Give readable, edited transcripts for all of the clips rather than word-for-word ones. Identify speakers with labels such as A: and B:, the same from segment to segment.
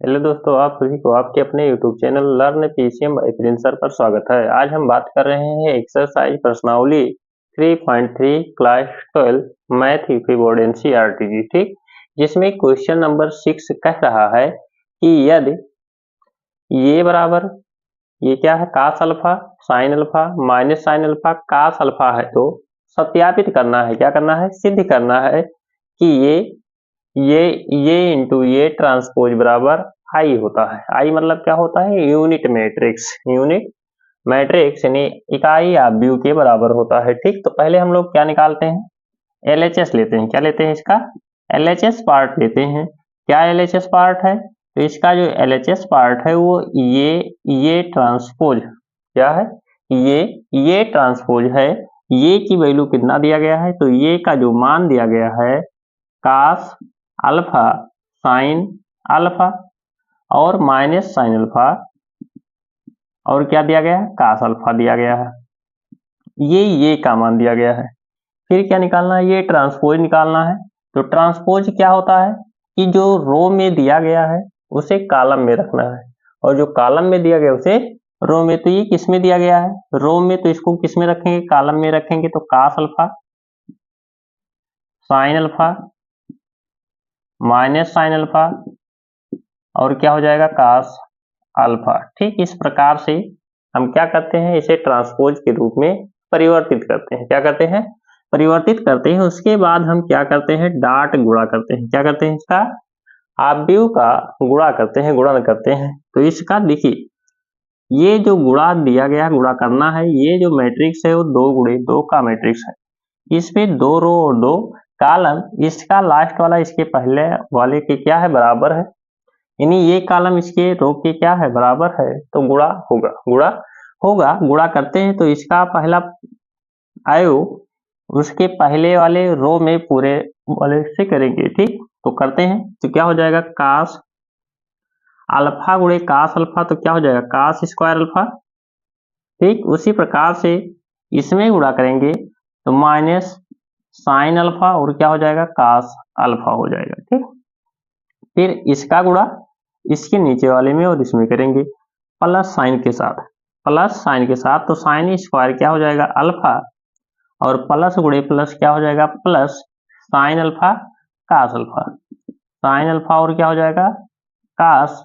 A: Hello दोस्तों, आप सभी को आपके अपने YouTube channel learn PCM by Prince sir पर स्वागत है। आज हम बात कर रहे हैं एक्सरसाइज प्रश्नावली 3.3 class 12 math UP board NCERT, ठीक, जिसमें क्वेश्चन नंबर 6 कह रहा है कि यदि ये बराबर ये क्या है cos alpha sine alpha minus sine alpha cos alpha है तो सत्यापित करना है, क्या करना है, सिद्ध करना है कि ये इंटू ये ट्रांसपोज बराबर आई होता है। आई मतलब क्या होता है, यूनिट मैट्रिक्स, यूनिट मैट्रिक्स यानी इकाई आव्यूह के बराबर होता है, ठीक। तो पहले हम लोग क्या निकालते हैं, एलएचएस लेते हैं। क्या लेते हैं, इसका एलएचएस पार्ट लेते हैं। क्या एलएचएस पार्ट है, तो इसका जो एलएचएस पार्ट है वो ये ट्रांसपोज क्या है, ये ट्रांसपोज है। ये की वैल्यू कितना दिया गया है, तो ये का जो मान दिया गया है कास अल्फा साइन अल्फा और माइनस साइन अल्फा और क्या दिया गया है, कास अल्फा दिया गया है। ये का मान दिया गया है। फिर क्या निकालना है, ये ट्रांसपोज निकालना है। तो ट्रांसपोज क्या होता है कि जो रो में दिया गया है उसे कॉलम में रखना है और जो कॉलम में दिया गया उसे रो में। तो ये किस में दिया गया है, रो में, तो इसको किस में रखेंगे, कॉलम में रखेंगे। तो cos alpha sine alpha minus sine alpha और क्या हो जाएगा, कास अल्फा, ठीक। इस प्रकार से हम क्या करते हैं, इसे ट्रांसपोज के रूप में परिवर्तित करते हैं। क्या करते हैं, परिवर्तित करते हैं। उसके बाद हम क्या करते हैं, डाट गुणा करते हैं। क्या करते हैं, इसका आव्यूह का गुणा करते हैं, गुणन करते हैं। तो इसका देखिए, ये जो गुणा दिया गया, गुणा करना है, ये जो मैट्रिक्स है वो 2 गुणे 2 का मैट्रिक्स है। इसमें 2 रो और 2 कॉलम, इसका लास्ट वाला इसके पहले वाले के क्या है, बराबर है, यानी ये कॉलम इसके रो के क्या है, बराबर है। तो गुणा होगा, गुणा होगा, गुणा करते हैं। तो इसका पहला आयो उसके पहले वाले रो में पूरे वाले से करेंगे, ठीक। तो करते हैं, तो क्या हो जाएगा, कास अल्फा गुणे कास अल्फा, तो क्या हो जाएगा, कास स्क्वायर अल्फा, ठीक। उसी प्रकार से इसमें गुणा करेंगे तो माइनस साइन अल्फा और क्या हो जाएगा, कास अल्फा हो जाएगा, ठीक। फिर इसका गुणा इसके नीचे वाले में और इसमें करेंगे प्लस साइन के साथ, प्लस साइन के साथ। तो साइन स्क्वायर क्या हो जाएगा, अल्फा और प्लस गुणे प्लस क्या हो जाएगा, plus sine alpha cos alpha, sine alpha और क्या हो जाएगा, कास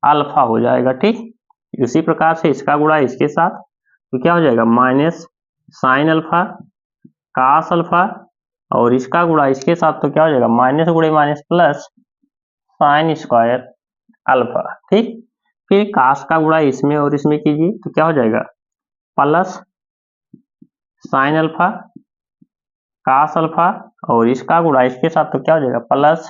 A: अल्फा हो जाएगा, ठीक। उसी प्रकार से इसका गुणा इसके साथ तो क्या हो जाएगा, minus sine alpha cos alpha और इसका गुणा इसके साथ तो क्या हो जाएगा, माइनस गुणे minus plus sign square alpha, ठीक। फिर कास का गुणा इसमें और इसमें कीजिए तो क्या हो जाएगा, plus sine alpha cos alpha और इसका गुणा इसके साथ तो क्या हो जाएगा, प्लस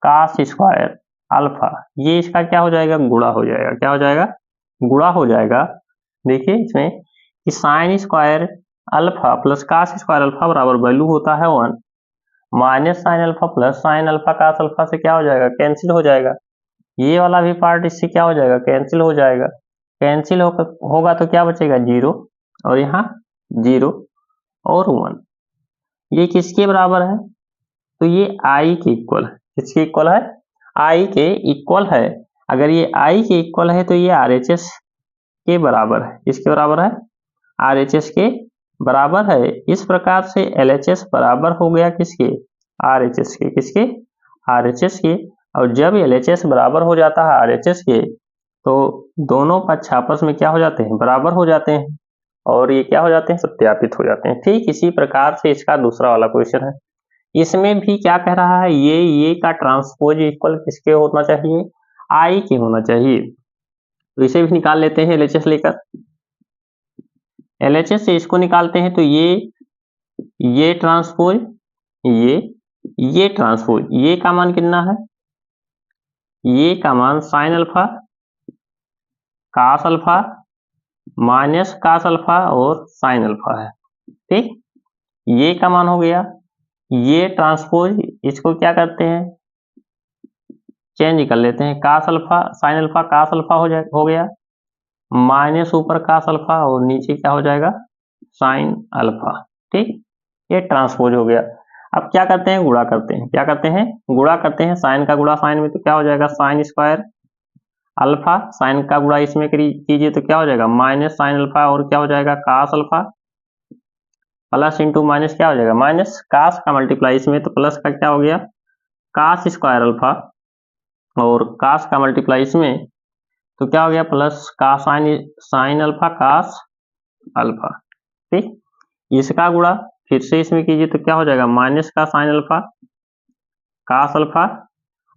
A: कास स्क्वायर अल्फा। ये इसका क्या हो जाएगा, गुणा हो जाएगा। क्या हो जाएगा, गुणा हो जाएगा। देखिए इसमें कि sine square alpha plus cos square alpha बराबर वैल्यू होता है 1, minus sine alpha plus sine alpha cos alpha से क्या हो जाएगा, कैंसिल हो जाएगा। ये वाला भी पार्ट इससे क्या हो जाएगा, कैंसिल हो जाएगा। कैंसिल होगा तो क्या बचेगा, 0 और यहाँ 0 और 1। ये किसके बराबर है, तो ये आई के इक्वल है। किसके इक्वल है, आई के इक्वल है। अगर ये आई के इक्वल है तो ये आरएचएस के बराबर है। किसके बराबर है, आरएचएस के बराबर है। इस प्रकार से एलएचएस बराबर हो गया किसके, आरएचएस के। किसके, आरएचएस के। और जब एलएचएस बराबर हो जाता है आरएचएस के तो दोनों पक्ष आपस में क्या हो जाते हैं, बराबर हो जाते हैं और ये क्या हो जाते हैं, सत्यापित हो जाते हैं, ठीक। इसी प्रकार से इसका दूसरा वाला क्वेश्चन है। इसमें भी क्या कह रहा है, ये का ट्रांसपोज इक्वल किसके होना चाहिए, आई के होना चाहिए। तो इसे भी निकाल लेते हैं एलएचएस लेकर। एलएचएस से इसको निकालते हैं तो ये ट्रांसपोज ये ट्रांसपोज, ये का मान कितना है, ये का मान sine alpha cos alpha minus cos alpha और साइन अल्फा है, ठीक। ये का मान हो गया। ये ट्रांसपोज इसको क्या करते हैं, चेंज कर लेते हैं, cos alpha sine alpha cos alpha हो गया, माइनस ऊपर कास अल्फा और नीचे क्या हो जाएगा, साइन अल्फा, ठीक। ये ट्रांसपोज हो गया। अब क्या करते हैं, गुणा करते हैं। क्या करते हैं, गुणा करते हैं। साइन का गुणा साइन में तो क्या हो जाएगा, साइन स्क्वायर अल्फा। साइन का गुणा इसमें कीजिए तो क्या हो जाएगा, माइनस साइन अल्फा, और क्या हो जाएगा, cos alpha, plus into minus क्या हो जाएगा, माइनस कास का मल्टीप्लाई इसमें तो प्लस का क्या हो गया, कास स्क्वायर अल्फा, और कास का मल्टीप्लाई इसमें तो क्या हो गया, प्लस का साइन अल्फा कास अल्फा। ठीक, इसका गुणा फिर से इसमें कीजिए तो क्या हो जाएगा, माइनस का साइन अल्फा कास अल्फा,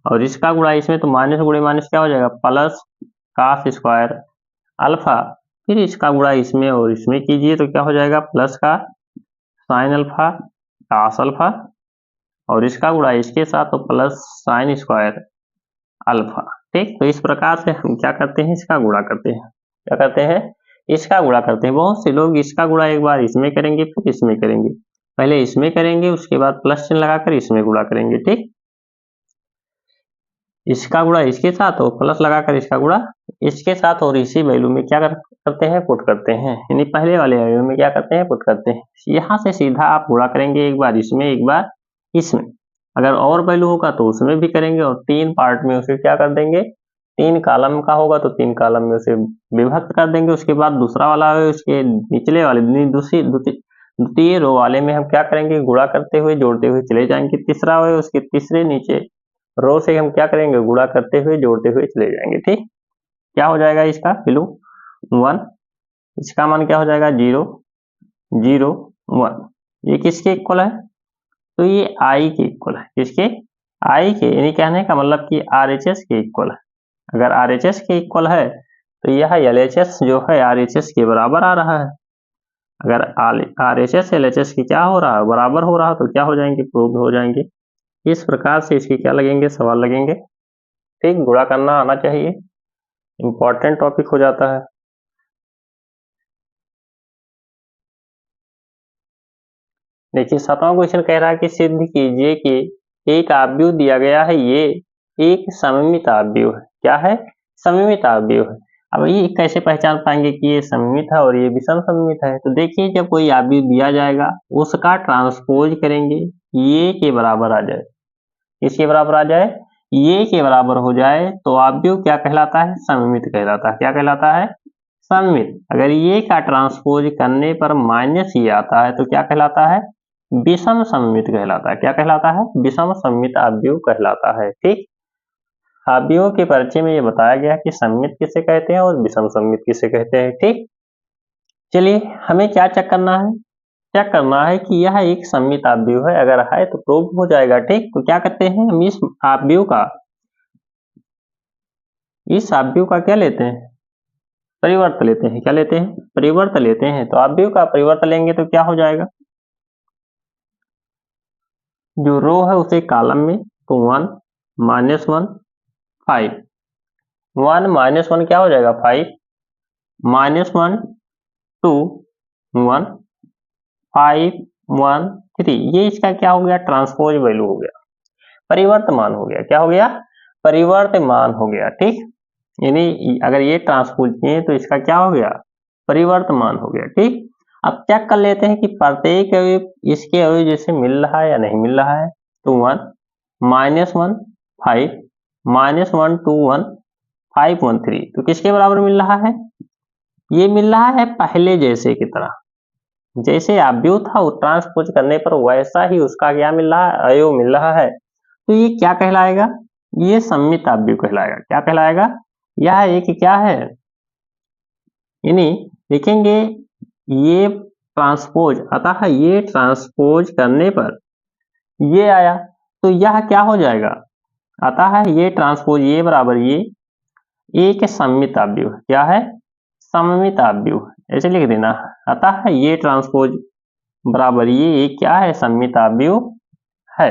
A: और इसका गुणा इसमें तो माइनस गुणे माइनस क्या हो जाएगा, प्लस कास स्क्वायर अल्फा। फिर इसका गुणा इसमें और इसमें कीजिए तो क्या हो जाएगा, प्लस का साइन अल्फा कास अल्फा, और इसका गुणा इसके साथ तो प्लस साइन स्क्वायर अल्फा। ठीक, तो इस प्रकार से हम क्या करते हैं, इसका गुणा करते हैं। क्या करते हैं, इसका गुणा करते हैं। बहुत से लोग इसका गुणा एक बार इसमें करेंगे, फिर इसमें करेंगे, पहले इसमें करेंगे, उसके बाद प्लस चिन्ह लगाकर इसमें गुणा करेंगे। ठीक, इसका गुणा इसके साथ और प्लस लगाकर इसका गुणा इसके साथ, और इसी वैल्यू में क्या करते हैं, पुट करते हैं, यानी पहले वाले वैल्यू में क्या करते हैं, पुट करते हैं। यहाँ से सीधा आप गुणा करेंगे, एक बार इसमें एक बार इसमें, अगर और वैल्यू होगा तो उसमें भी करेंगे, और 3 पार्ट में उसे क्या कर देंगे, 3 कॉलम का होगा तो 3 कॉलम में उसे विभक्त कर देंगे। उसके बाद दूसरा वाला है, उसके निचले वाले द्वितीय रो वाले में हम क्या करेंगे, गुणा करते हुए जोड़ते हुए चले जाएंगे। तीसरा है, उसके तीसरे नीचे रो से हम क्या करेंगे, गुणा करते हुए जोड़ते हुए चले जाएंगे। ठीक, क्या हो जाएगा, इसका वैल्यू 1, इसका मान क्या हो जाएगा, 0 0 1। ये किसके इक्वल है, तो ये आई के इक्वल है। किसके, आई के, यानी कहने का मतलब कि आरएचएस के इक्वल है। अगर आरएचएस के इक्वल है तो यह एलएचएस जो है आरएचएस के बराबर आ रहा है। अगर आरएचएस एलएचएस की क्या हो रहा है, बराबर हो रहा है, तो क्या हो जाएंगे, प्रूव हो जाएंगे। इस प्रकार से इसके क्या लगेंगे, सवाल लगेंगे। ठीक, गुणा करना आना चाहिए, इंपॉर्टेंट टॉपिक हो जाता है। देखिए 7वां क्वेश्चन कह रहा है कि सिद्ध कीजिए कि एक आव्यूह दिया गया है, ये एक सममित आव्यूह है। क्या है, सममित आव्यूह है। अब ये कैसे पहचान पाएंगे कि ये सममित है और ये विषम सममित है, तो देखिए जब कोई आव्यूह दिया जाएगा उसका ट्रांसपोज करेंगे, ये के बराबर आ जाए, इसके बराबर आ जाए, ये के बराबर हो जाए, तो आव्यूह क्या कहलाता है, सममित कहलाता है। क्या कहलाता है, सममित। अगर ये का ट्रांसपोज करने पर माइनस ये आता है तो क्या कहलाता है, विषम सममित कहलाता है। क्या कहलाता है, विषम सममित आव्यूह कहलाता है। ठीक, आव्यूहों के परिचय में ये बताया गया कि सममित किसे कहते हैं और विषम सममित किसे कहते हैं। ठीक, चलिए हमें क्या चेक करना है, चेक करना है कि यह एक सममित आव्यूह है। अगर है तो प्रूव हो जाएगा। ठीक, तो क्या करते हैं, हम इस आव्यूह का क्या लेते हैं, परिवर्त लेते हैं। क्या लेते हैं, परिवर्त लेते हैं। तो आव्यूह का परिवर्त लेंगे तो क्या हो जाएगा, जो रो है उसे कॉलम में, तो 1 -1 5, 1 -1 क्या हो जाएगा, 5 -1 2 1 5 1 3। ये इसका क्या हो गया, ट्रांसपोज वैल्यू हो गया, परिवर्तमान हो गया। क्या हो गया, परिवर्तमान हो गया। ठीक, यानी अगर ये ट्रांसपोज किए तो इसका क्या हो गया, परिवर्तमान हो गया। ठीक, अब चेक कर लेते हैं कि प्रत्येक अवयव इसके अवयव जैसे मिल रहा है या नहीं मिल रहा है। तो 1 -1 5 -1 2 1 5 1 3, तो किसके बराबर मिल रहा है, ये मिल रहा है पहले जैसे की तरह, जैसे आव्यूह था वो ट्रांसपोज करने पर वैसा ही उसका क्या मिल रहा है, अवयव मिल रहा है। तो ये क्या कहलाएगा, ये सममित आव्यूह कहलाएगा। क्या कहलाएगा, यह एक क्या है, यानी देखेंगे ये ट्रांसपोज, अतः ये ट्रांसपोज करने पर ये आया तो यह क्या हो जाएगा, अतः ये ट्रांसपोज ये बराबर ये एक सममित आव्यूह। क्या है, सममित आव्यूह, ऐसे लिख देना। अतः ये ट्रांसपोज बराबर ये एक क्या है, सममित आव्यूह है।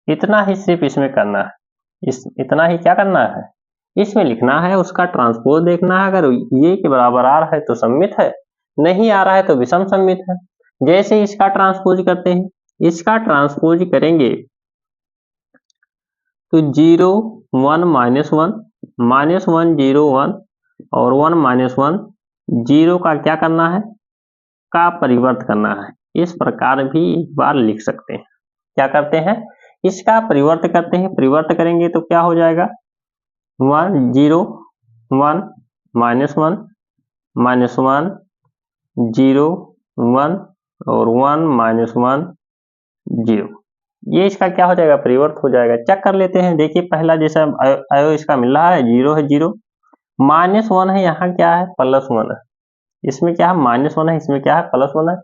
A: इतना ही सिर्फ इसमें करना है, इतना ही क्या करना है, इसमें लिखना है, उसका ट्रांसपोज देखना है। अगर ये के बराबर आ रहा है तो सममित है, नहीं आ रहा है तो विषम सममित है। जैसे इसका ट्रांसपोज करते हैं, इसका ट्रांसपोज करेंगे तो 0 1 -1 -1 0 1 और 1 -1 0 का क्या करना है, का परिवर्त करना है। इस प्रकार भी एक बार लिख सकते हैं। क्या करते हैं, इसका परिवर्त करते हैं। परिवर्त करेंगे तो क्या हो जाएगा, 1 0 1 -1 -1 0 1 और 1 -1 0। ये इसका क्या हो जाएगा, परिवर्त हो जाएगा। चेक कर लेते हैं। देखिए पहला जैसा अयो इसका मिल रहा है, 0 है 0, -1 है, यहाँ क्या है +1 है, इसमें क्या है -1 है, इसमें क्या है +1 है।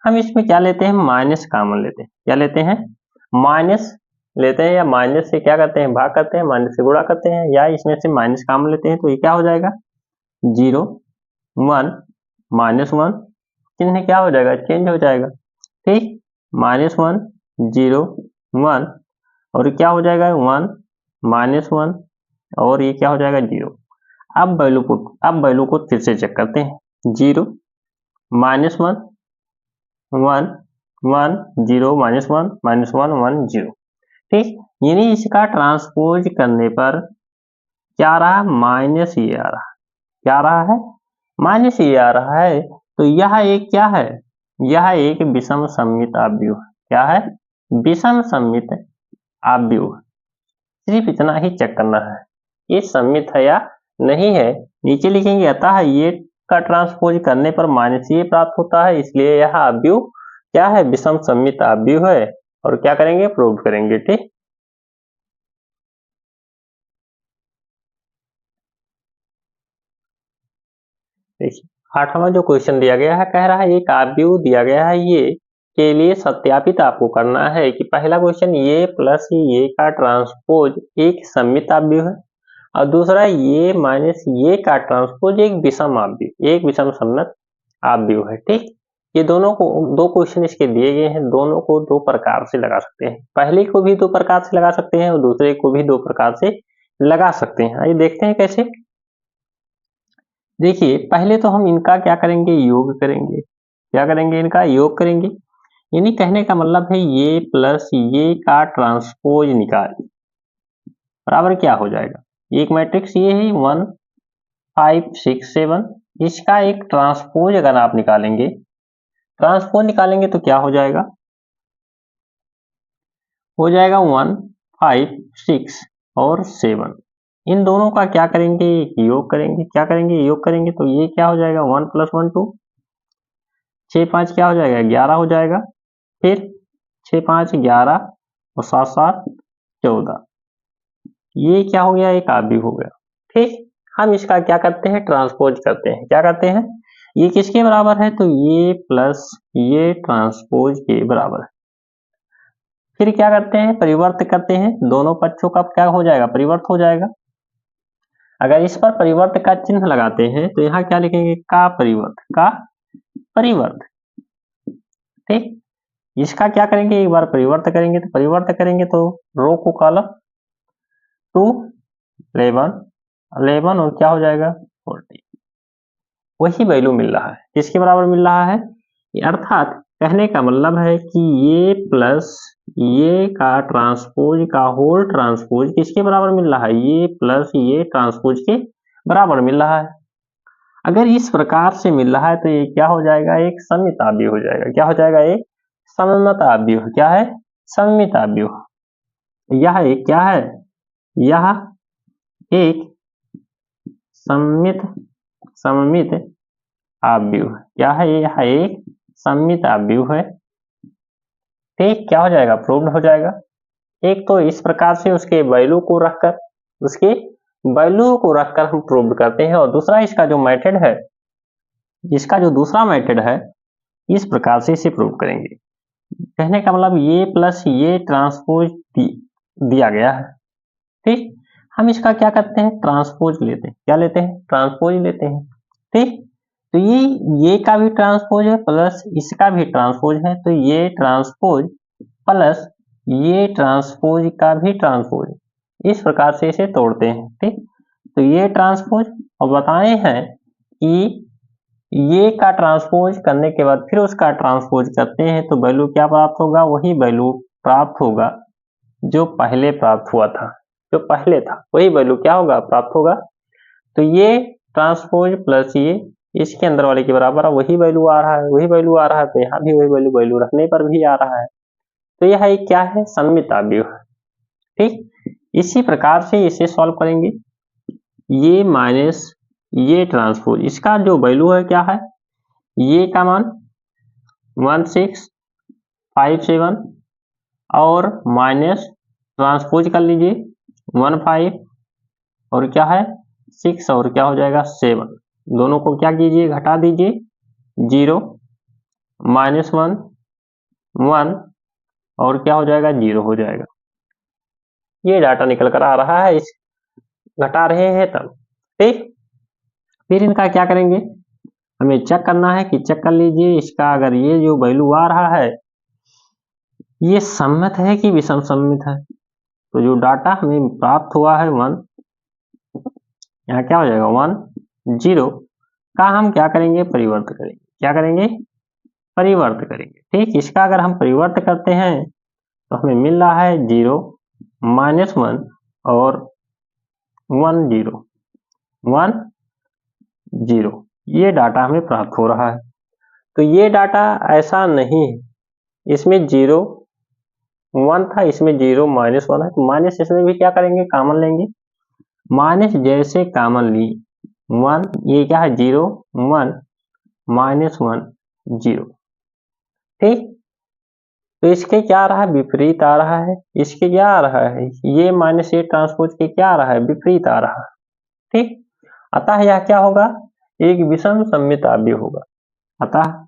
A: हम इसमें क्या लेते हैं, माइनस कॉमन लेते हैं। क्या लेते हैं, माइनस लेते हैं, या माइनस से क्या करते हैं, भाग करते हैं, माइनस से गुणा करते हैं, या इसमें से माइनस कॉमन लेते हैं। तो ये क्या हो जाएगा, 0 1 -1, चिन्ह क्या हो जाएगा, चेंज हो जाएगा। ठीक, -1 0 1 और क्या हो जाएगा 1 -1 और ये क्या हो जाएगा 0। अब वैल्यू को फिर से चेक करते हैं, 0 -1 1 1 0 -1 -1 1 0। ठीक, यानी इसका ट्रांसपोज करने पर क्या आ रहा है, माइनस ये आ रहा है। क्या आ रहा है, माइनस ये आ रहा है। तो यह एक क्या है, यह एक विषम सममित आव्यूह है। क्या है, विषम सममित आव्यूह। सिर्फ इतना ही चेक करना है, ये सममित है या नहीं है। नीचे लिखेंगे, अतः ये का ट्रांसपोज करने पर माइनस ये प्राप्त होता है, इसलिए यह आव्यूह क्या है, विषम सममित आव्यूह है। और क्या करेंगे, प्रूव करेंगे। ठीक, देखिए 8वां जो क्वेश्चन दिया गया है, कह रहा है एक आव्यूह दिया गया है ये के लिए सत्यापित आपको करना है कि पहला क्वेश्चन ये प्लस ये का ट्रांसपोज एक सममित आव्यूह है, और दूसरा ये माइनस ये का ट्रांसपोज एक विषम आव्यूह, एक विषम सममित आव्यूह है। ठीक, ये दोनों को दो क्वेश्चन इसके दिए गए हैं, दोनों को दो प्रकार से लगा सकते हैं। पहले को भी दो प्रकार से लगा सकते हैं और दूसरे को भी दो प्रकार से लगा सकते हैं। आइए देखते हैं कैसे। देखिए पहले तो हम इनका क्या करेंगे, योग करेंगे। क्या करेंगे, इनका योग करेंगे। यानी कहने का मतलब है ये प्लस ये का ट्रांसपोज निकालिए, बराबर क्या हो जाएगा, एक मैट्रिक्स ये है 1 5 6 7, इसका एक ट्रांसपोज अगर आप निकालेंगे, ट्रांसपोज निकालेंगे तो क्या हो जाएगा, हो जाएगा 1 5 6 और 7। इन दोनों का क्या करेंगे, योग करेंगे। क्या करेंगे, योग करेंगे तो ये क्या हो जाएगा 1 + 1 2, 6 5 क्या हो जाएगा 11 हो जाएगा। फिर 6 5 11 और 7 7 14, ये क्या हो गया, एक आव्यूह हो गया। ठीक, हम इसका क्या करते हैं, ट्रांसपोज करते हैं। क्या करते हैं, ये किसके बराबर है, तो ये प्लस ये ट्रांसपोज के बराबर है। फिर क्या करते हैं, परिवर्त करते हैं, दोनों पक्षों का क्या हो जाएगा, परिवर्त हो जाएगा। अगर इस पर परिवर्त का चिन्ह लगाते हैं तो यहाँ क्या लिखेंगे, का परिवर्त, का परिवर्त। ठीक, इसका क्या करेंगे, एक बार परिवर्त करेंगे, तो परिवर्त करेंगे तो रो को कॉलम 2 11 11 और क्या हो जाएगा 40। वही वैल्यू मिल रहा है, किसके बराबर मिल रहा है, अर्थात कहने का मतलब है कि ये प्लस ये का ट्रांसपोज का होल ट्रांसपोज किसके बराबर मिल रहा है, ये प्लस ये ट्रांसपोज के बराबर मिल रहा है। अगर इस प्रकार से मिल रहा है तो ये क्या हो जाएगा, एक सममित आव्यूह हो जाएगा। क्या हो जाएगा, एक सममित आव्यूह। क्या है, सममित आव्यूह। यह एक क्या है, यह एक सममित आव्यूह। क्या है, यह एक सममित आव्यूह है। ठीक, क्या हो जाएगा, प्रूव्ड हो जाएगा। एक तो इस प्रकार से उसके वैल्यू को रखकर हम प्रूव करते हैं, और दूसरा इसका जो मेथड है, इसका जो दूसरा मेथड है, इस प्रकार से इसे प्रूव करेंगे। कहने का मतलब ये प्लस ये ट्रांसपोज दिया गया है। ठीक, हम इसका क्या करते हैं, ट्रांसपोज लेते हैं। क्या लेते हैं, ट्रांसपोज लेते हैं। ठीक, तो ये का भी ट्रांसपोज है प्लस इसका भी ट्रांसपोज है, तो ये ट्रांसपोज प्लस ये ट्रांसपोज का भी ट्रांसपोज, इस प्रकार से इसे तोड़ते हैं। ठीक, तो ये ट्रांसपोज, और बताए हैं कि ये का ट्रांसपोज करने के बाद फिर उसका ट्रांसपोज करते हैं तो वैल्यू क्या प्राप्त होगा, वही वैल्यू प्राप्त होगा जो पहले प्राप्त हुआ था, जो पहले था वही वैल्यू क्या होगा, प्राप्त होगा। तो ये ट्रांसपोज प्लस ये इसके अंदर वाले के बराबर वही वैल्यू आ रहा है, वही वैल्यू आ रहा है, तो यहाँ भी वही वैल्यू रखने पर भी आ रहा है। तो यह एक क्या है, सममित अवयव है। ठीक, इसी प्रकार से इसे सॉल्व करेंगे। ये माइनस ये ट्रांसपोज, इसका जो वैल्यू है क्या है, ये का मान 1657 और माइनस ट्रांसपोज कर लीजिए 15 और क्या है 6 और क्या हो जाएगा 7, दोनों को क्या कीजिए घटा दीजिए 0 -1 1 और क्या हो जाएगा 0 हो जाएगा। ये डाटा निकल कर आ रहा है, इस घटा रहे हैं तब। ठीक, फिर इनका क्या करेंगे, हमें चेक करना है कि चेक कर लीजिए इसका, अगर ये जो वैल्यू आ रहा है ये सम्मित है कि विषम सम्मित है। तो जो डाटा हमें प्राप्त हुआ है 1, यहाँ क्या हो जाएगा 1 0 का हम क्या करेंगे, परिवर्त करेंगे। क्या करेंगे, परिवर्त करेंगे। ठीक, इसका अगर हम परिवर्त करते हैं तो हमें मिल रहा है 0 -1 और 1 0 1 0, ये डाटा हमें प्राप्त हो रहा है। तो ये डाटा ऐसा नहीं है, इसमें 0 1 था, इसमें 0 -1 है, तो माइनस इसमें भी क्या करेंगे, कॉमन लेंगे। माइनस जैसे कॉमन ली 1, ये क्या है 0 1 -1 0। ठीक, तो इसके क्या आ रहा है, विपरीत आ रहा है। इसके क्या आ रहा है, ये माइनस ये ट्रांसपोज के क्या आ रहा है, विपरीत आ रहा है। ठीक, अतः यह क्या होगा, एक विषम सम्मित अवयव होगा। अतः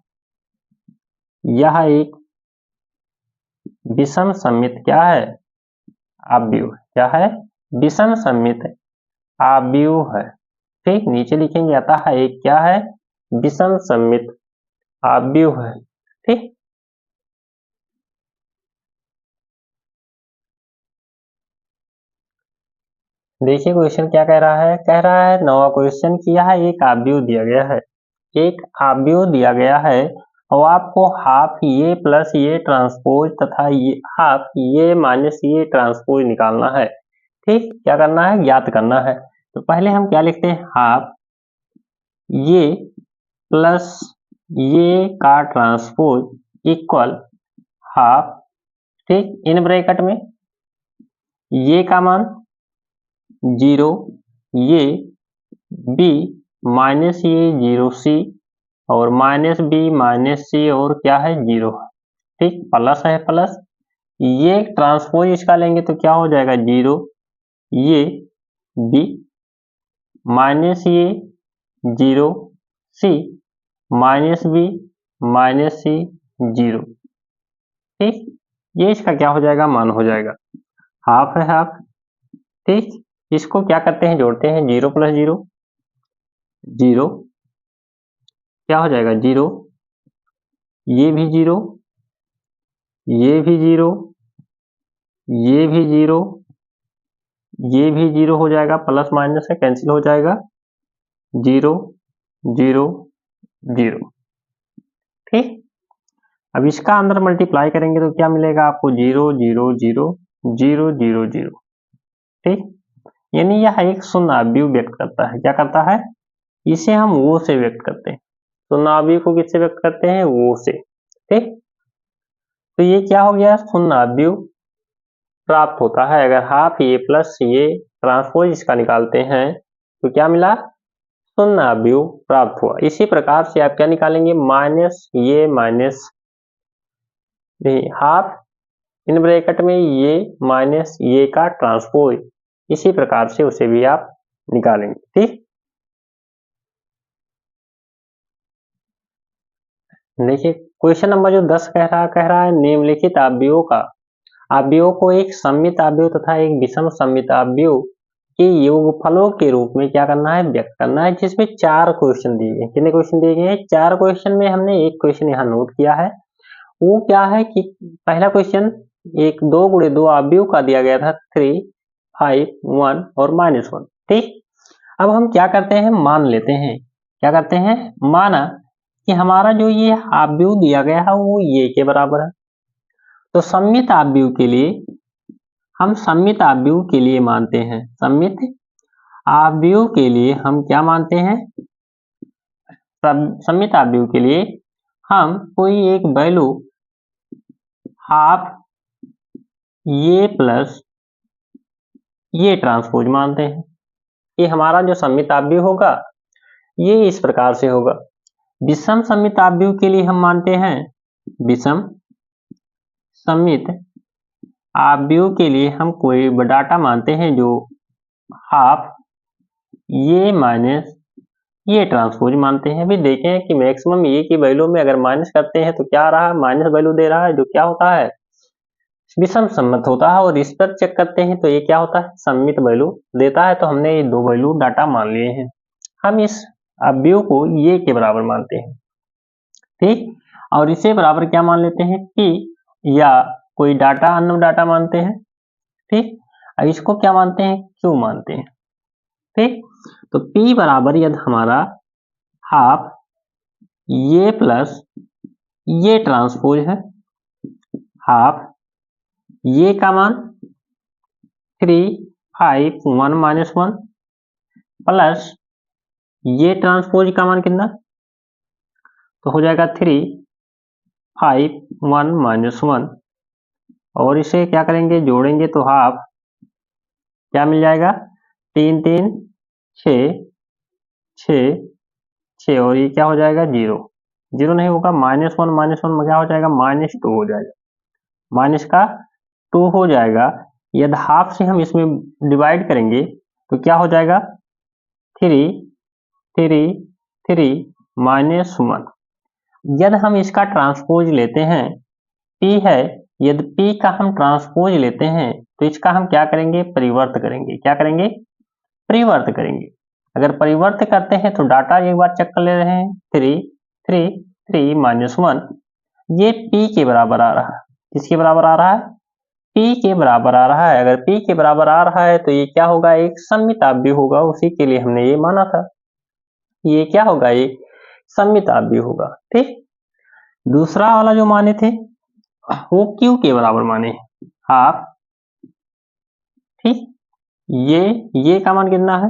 A: यह एक विषम सम्मित क्या है, अवयव। क्या है, विषम सम्मित अवयव है। ठीक, नीचे लिखेंगे अतः एक क्या है, विषम सम्मित अवयव है। ठीक, देखिए क्वेश्चन क्या कह रहा है, कह रहा है नवा क्वेश्चन किया है, एक अवयव दिया गया है, एक अवयव दिया गया है और आपको हाफ ये प्लस ये ट्रांसपोज तथा ये हाफ ये माइनस ये ट्रांसपोज निकालना है। ठीक, क्या करना है, ज्ञात करना है। तो पहले हम क्या लिखते हैं, हाफ ये प्लस ये का ट्रांसपोज इक्वल हाफ। ठीक, इन ब्रैकेट में ये का मान 0 ये b माइनस ये 0c और माइनस b माइनस c और क्या है 0। ठीक, प्लस है प्लस, ये ट्रांसपोज इसका लेंगे तो क्या हो जाएगा 0 ये b माइनस ये 0 c minus b minus c 0। ठीक, ये इसका क्या हो जाएगा, मान हो जाएगा, हाफ है हाफ। ठीक, इसको क्या करते हैं, जोड़ते हैं 0 + 0 0, क्या हो जाएगा 0 ये भी 0 ये भी 0 ये भी 0 ये भी 0 हो जाएगा, प्लस माइनस है कैंसिल हो जाएगा 0 0 0। ठीक, अब इसका अंदर मल्टीप्लाई करेंगे तो क्या मिलेगा आपको 0 0 0 0 0 0। ठीक, यानी यह एक शून्य अवयव व्यक्त करता है। क्या करता है, इसे हम वो से व्यक्त करते हैं, शून्य अवयव को किससे व्यक्त करते हैं, वो से। ठीक, तो ये क्या हो गया, शून्य अवयव प्राप्त होता है। अगर हाफ ये प्लस ये ट्रांसपोज इसका निकालते हैं तो क्या मिला, शून्य अवयव प्राप्त हुआ। इसी प्रकार से आप क्या निकालेंगे, माइनस ये माइनस हाफ इन ब्रैकेट में ये माइनस ये का ट्रांसपोज, इसी प्रकार से उसे भी आप निकालेंगे। ठीक, देखिए क्वेश्चन नंबर जो 10 कह रहा है निम्नलिखित अवयवों को एक सम्मित अवयव तथा एक विषम सम्मित अवयव के योगफलों के रूप में क्या करना है, व्यक्त करना है, जिसमें 4 क्वेश्चन दिए गए। कितने क्वेश्चन दिए गए हैं, 4 क्वेश्चन में हमने एक क्वेश्चन यहाँ नोट किया है। वो क्या है कि पहला क्वेश्चन एक 2 × 2 अवयव का दिया गया था 3 5 1 और -1। ठीक, अब हम क्या करते हैं, मान लेते हैं। क्या करते हैं, माना कि हमारा जो ये अवयव दिया गया है वो ये के बराबर है। तो सम्मित अवयव के लिए हम सम्मित अवयव के लिए मानते हैं, सम्मित अवयव के लिए हम क्या मानते हैं, सम्मित अवयव के लिए हम कोई एक वैल्यू हाफ ये प्लस ये ट्रांसपोज मानते हैं। ये हमारा जो सममिताव्यूह होगा ये इस प्रकार से होगा। विषम सममिताव्यूह के लिए हम मानते हैं, विषम सममित आव्यूह के लिए हम कोई डाटा मानते हैं जो हाफ ये माइनस ये ट्रांसपोज मानते हैं। अभी देखें कि मैक्सिमम ये की वैल्यू में अगर माइनस करते हैं तो क्या आ रहा है, माइनस वैल्यू दे रहा है, जो क्या होता है विषम सम्मत होता है। और इस पर चेक करते हैं तो ये क्या होता है, सम्मित वैल्यू देता है। तो हमने ये दो वैल्यू डाटा मान लिए हैं। हम इस अवयव को ये के बराबर मानते हैं, ठीक। और इसे बराबर क्या मान लेते हैं, p, या कोई डाटा अननोन डाटा मानते हैं, ठीक। और इसको क्या मानते हैं, q मानते हैं, ठीक। तो p बराबर यदि हमारा हाफ ये प्लस ये ट्रांसपोज है, हाफ ये का मान 3, 5, 1 माइनस 1 प्लस ये ट्रांसपोज का मान कितना, तो हो जाएगा 3, 5, 1 माइनस 1। और इसे क्या करेंगे, जोड़ेंगे तो हाफ क्या मिल जाएगा, 3, 3, 6, 6, 6 और ये क्या हो जाएगा 0, 0 नहीं होगा, -1 -1 में क्या हो जाएगा, -2 हो जाएगा, माइनस का 2 हो जाएगा। यदि हाफ से हम इसमें डिवाइड करेंगे तो क्या हो जाएगा, 3, 3, 3 -1। यदि हम इसका ट्रांसपोज लेते हैं, p है, यदि p का हम ट्रांसपोज लेते हैं तो इसका हम क्या करेंगे, परिवर्त करेंगे। क्या करेंगे, परिवर्त करेंगे। अगर परिवर्त करते हैं तो डाटा एक बार चेक कर ले रहे हैं, 3, 3, 3 -1 ये p के बराबर आ रहा है। किसके बराबर आ रहा है, p के बराबर आ रहा है। अगर p के बराबर आ रहा है तो ये क्या होगा, एक सममिताव्यूह होगा। उसी के लिए हमने ये माना था, ये क्या होगा, एक सममिताव्यूह होगा, ठीक। दूसरा वाला जो माने थे वो q के बराबर माने, हाफ, ठीक। ये का मान कितना है,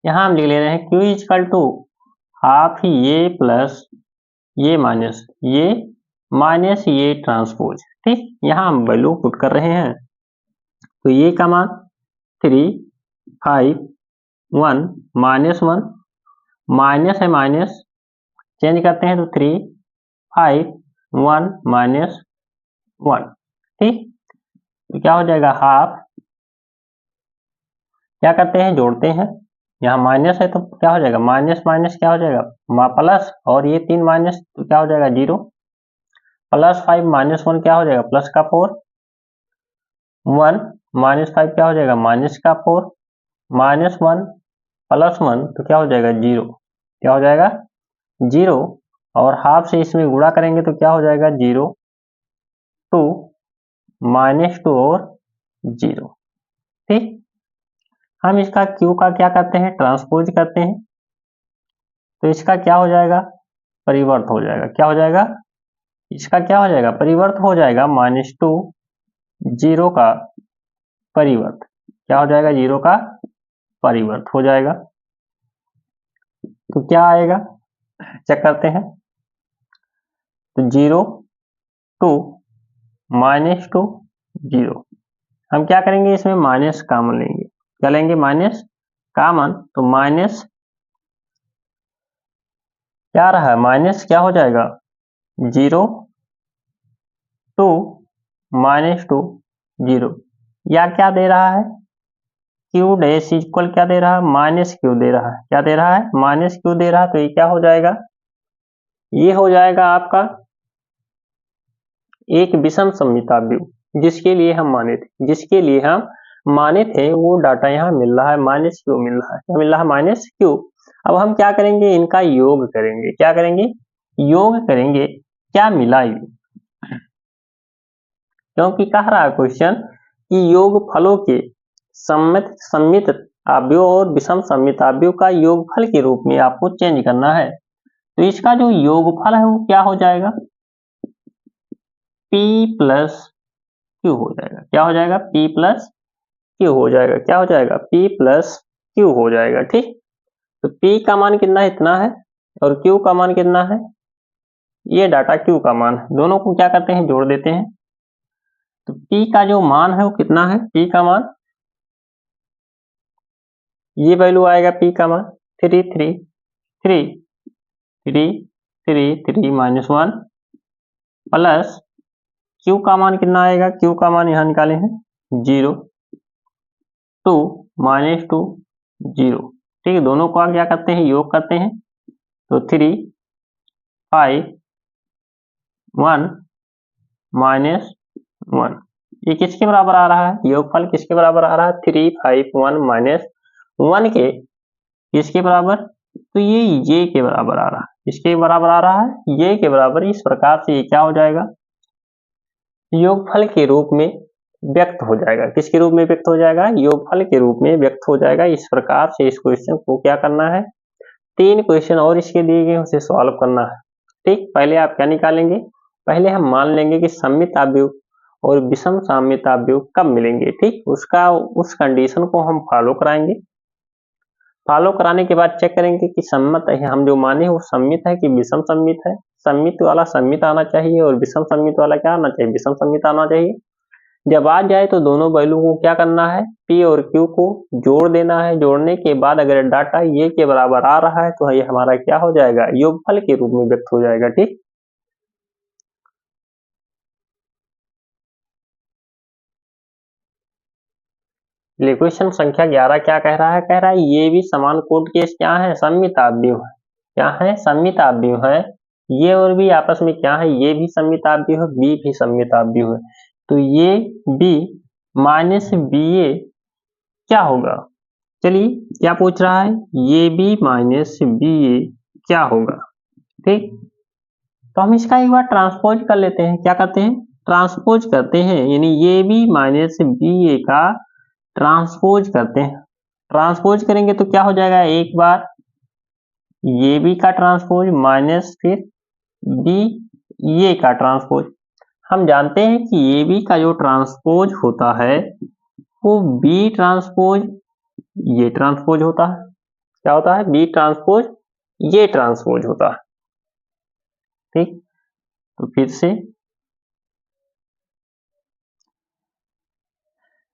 A: यहां हम लिख ले रहे हैं q इक्वल टू हाफ ये प्लस ये माइनस ये ट्रांसपोज, ठीक। यहां हम वैल्यू पुट कर रहे हैं। तो ये का मान 3, 5, 1 -1 माइनस है, माइनस चेंज करते हैं तो 3, 5, 1 -1, ठीक। तो क्या हो जाएगा, हाफ क्या करते हैं, जोड़ते हैं। यहाँ माइनस है तो क्या हो जाएगा, माइनस माइनस क्या हो जाएगा, प्लस, और ये 3 माइनस तो क्या हो जाएगा 0, प्लस 5 -1 क्या हो जाएगा, प्लस का 4, 1 -5 क्या हो जाएगा, माइनस का 4, -1 प्लस 1 तो क्या हो जाएगा 0, क्या हो जाएगा 0। और हाफ से इसमें गुणा करेंगे तो क्या हो जाएगा 0, 2, -2 और 0, ठीक। हम इसका q का क्या करते हैं, ट्रांसपोज करते हैं। तो इसका क्या हो जाएगा, परिवर्त हो जाएगा। क्या हो जाएगा, इसका क्या हो जाएगा, परिवर्त हो जाएगा, -2 0 का परिवर्त, क्या हो जाएगा 0 का परिवर्त हो जाएगा। तो क्या आएगा, चेक करते हैं। तो 0, 2 -2 0, हम क्या करेंगे, इसमें माइनस कॉमन लेंगे। क्या लेंगे, माइनस कॉमन। तो माइनस क्या रहा है, माइनस क्या हो जाएगा 0, 2 -2 0, या क्या दे रहा है, q डैश इक्वल क्या दे रहा है, -q दे रहा है। क्या दे रहा है, -q दे रहा है। तो ये क्या हो जाएगा, ये हो जाएगा आपका एक विषम सममिताव्यूह, जिसके लिए हम माने थे वो डाटा यहाँ मिल रहा है, -q मिल रहा है। क्या मिल रहा है, -q। अब हम क्या करेंगे, इनका योग करेंगे। क्या करेंगे, योग करेंगे। क्या मिला ये, क्योंकि कह रहा है क्वेश्चन कि योग फलों के सम्मित आव्यूह और विषम सम्मिताव्यूह का योगफल के रूप में आपको चेंज करना है। तो इसका जो योगफल है वो क्या हो जाएगा, p प्लस q हो जाएगा। क्या हो जाएगा, p प्लस q हो जाएगा। क्या हो जाएगा, p प्लस q हो जाएगा, ठीक। तो p का मान कितना है, इतना है, और q का मान कितना है, ये डाटा q का मान है। दोनों को क्या करते हैं, जोड़ देते हैं। तो p का जो मान है वो कितना है, p का मान, ये वैल्यू आएगा p का मान 3 3 3 3 3 3 माइनस 1 प्लस q का मान कितना आएगा, q का मान यहाँ निकाले हैं 0 2 माइनस 2 0। ठीक है, दोनों को क्या करते हैं, योग करते हैं, तो 3 5 1 माइनस 1, ये किसके बराबर आ रहा है, योगफल किसके बराबर आ रहा है, 3 5 1 माइनस 1 के किसके बराबर, तो ये के बराबर आ रहा है, इसके बराबर आ रहा है ये के बराबर। इस प्रकार से ये क्या हो जाएगा, योगफल के रूप में व्यक्त हो जाएगा, किसके रूप में व्यक्त हो जाएगा, योगफल के रूप में व्यक्त हो जाएगा। इस प्रकार से इस क्वेश्चन को क्या करना है, 3 क्वेश्चन और इसके दिए गए उसे सॉल्व करना है। ठीक, पहले आप क्या निकालेंगे, पहले हम मान लेंगे कि सममित अवयव और विषम सममित अवयव कब मिलेंगे। ठीक, उस कंडीशन को हम फॉलो कराएंगे। फॉलो कराने के बाद चेक करेंगे कि सम्मत है, हम जो माने वो सम्मित है कि विषम सम्मित है। सम्मित वाला सम्मित आना चाहिए और विषम सम्मित वाला क्या आना चाहिए, विषम सम्मित आना चाहिए। जब आ जाए तो दोनों वैल्यू को क्या करना है, p और q को जोड़ देना है। जोड़ने के बाद अगर डाटा ये के बराबर आ रहा है तो ये हमारा क्या हो जाएगा, योगफल के रूप में व्यक्त हो जाएगा। ठीक, क्वेश्चन संख्या 11 क्या कह रहा है, कह रहा है ये भी समान कोट केस क्या है, सममित अवयव है। क्या है, सममित अवयव है। ये और भी आपस में क्या है, ये भी सममित अवयव है, बी भी सममित अवयव है। तो ये b माइनस बी ए क्या होगा, चलिए क्या पूछ रहा है, ये b माइनस बी ए क्या होगा। ठीक, तो हम इसका एक बार ट्रांसपोज कर लेते हैं। क्या करते हैं, ट्रांसपोज करते हैं, यानी ये b माइनस बी ए का ट्रांसपोज करते हैं। ट्रांसपोज करेंगे तो क्या हो जाएगा, एक बार ये बी का ट्रांसपोज माइनस फिर बी ये का ट्रांसपोज। हम जानते हैं कि ये बी का जो ट्रांसपोज होता है वो बी ट्रांसपोज ये ट्रांसपोज होता है। क्या होता है, बी ट्रांसपोज ये ट्रांसपोज होता है। ठीक, तो फिर से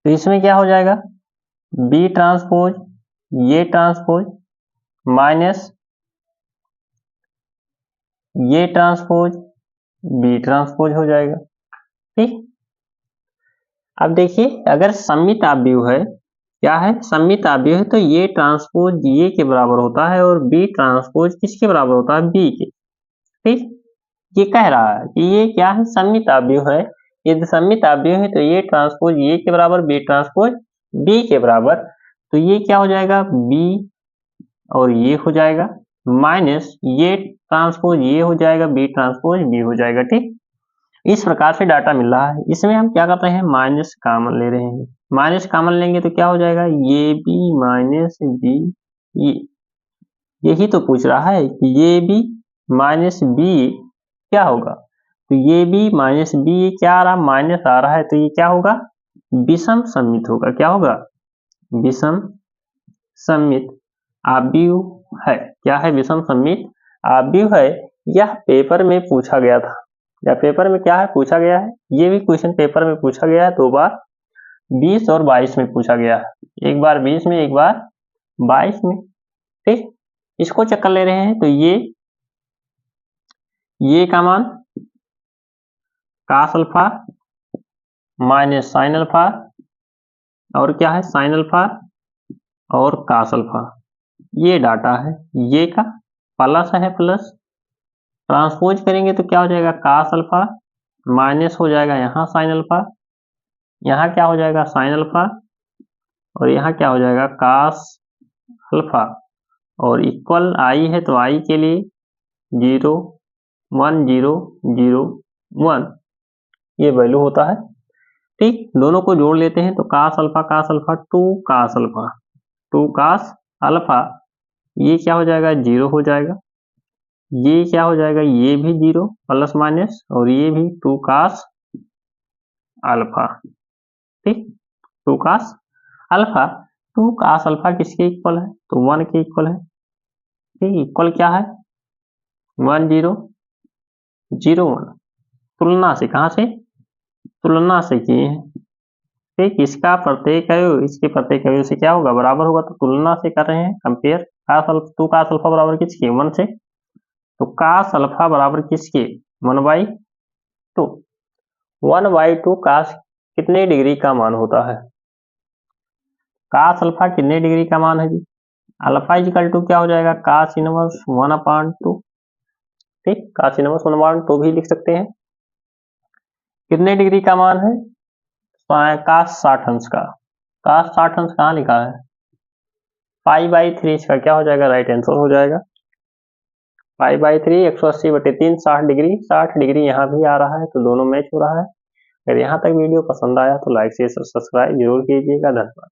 A: तो इसमें क्या हो जाएगा, बी ट्रांसपोज ये ट्रांसपोज माइनस ये ट्रांसपोज बी ट्रांसपोज हो जाएगा। ठीक, अब देखिए अगर सममित अवयव है, क्या है, सममित अवयव है, तो ये ट्रांसपोज ये के बराबर होता है और बी ट्रांसपोज किसके बराबर होता है, बी के। ठीक, ये कह रहा है कि ये क्या है, सममित अवयव है। यदि सममित अवयव है तो ये ट्रांसपोज ये के बराबर, बी ट्रांसपोज बी के बराबर। तो ये क्या हो जाएगा, बी और ये हो जाएगा माइनस ये ट्रांसपोज ये हो जाएगा, बी ट्रांसपोज बी हो जाएगा। ठीक, इस प्रकार से डाटा मिल रहा है। इसमें हम क्या कर रहे हैं, माइनस कॉमन ले रहे हैं। माइनस कॉमन लेंगे तो क्या हो जाएगा, ये बी माइनस बी, यही तो पूछ रहा है कि ये बी माइनस बी क्या होगा। तो ये बी माइनस बी क्या आ रहा, माइनस आ रहा है, तो ये क्या होगा, विषम सम्मित होगा। क्या होगा, विषम सम्मित अवयव है। क्या है, विषम सम्मित अवयव है। यह पेपर में पूछा गया था, या पेपर में क्या है पूछा गया है, ये भी क्वेश्चन पेपर में पूछा गया है 2 बार, 20 और 22 में पूछा गया है। एक बार 20 में, एक बार 22 में। ठीक, इसको चक्कर ले रहे हैं तो ये का मान cos alpha minus sine alpha, और क्या है, साइन अल्फा और कास अल्फा, ये डाटा है। ये का प्लस है, प्लस ट्रांसपोज करेंगे तो क्या हो जाएगा, कास अल्फा माइनस हो जाएगा यहाँ साइन अल्फा, यहाँ क्या हो जाएगा साइन अल्फा, और यहाँ क्या हो जाएगा कास अल्फा, और इक्वल आई है तो आई के लिए 0 1 0 0 1 ये वैल्यू होता है। ठीक, दोनों को जोड़ लेते हैं तो cos alpha 2 cos alpha 2 cos alpha, ये क्या हो जाएगा 0 हो जाएगा, ये क्या हो जाएगा, ये भी 0 प्लस माइनस, और ये भी 2 कास अल्फा। ठीक, 2 कास अल्फा, 2 कास अल्फा किसके इक्वल है, तो 1 के इक्वल है। ठीक, इक्वल क्या है 1 0 0 1, तुलना से, कहां से, तुलना से किए हैं। ठीक, इसका प्रत्येक अवयव इसके प्रत्येक अवयव से क्या होगा, बराबर होगा। तो तुलना से कर रहे हैं कंपेयर। तो कास अल्फा बराबर किसके, 1 से। तो कास अल्फा बराबर किसके, 1/2। 1/2 कास कितने डिग्री का मान होता है, कास अल्फा कितने डिग्री का मान है जी। अल्फा इजिकल टू क्या हो जाएगा, कास इनवर्स 1/2। ठीक, कास इनवर्स 1/2 भी लिख सकते हैं। कितने डिग्री का मान है, कास 60 अंश का। कास 60 अंश कहाँ लिखा है, π/3 इसका क्या हो जाएगा, राइट आंसर हो जाएगा। π/3 180/3 60 डिग्री, 60 डिग्री यहाँ भी आ रहा है, तो दोनों मैच हो रहा है। अगर यहाँ तक वीडियो पसंद आया तो लाइक शेयर सब्सक्राइब जरूर कीजिएगा। धन्यवाद।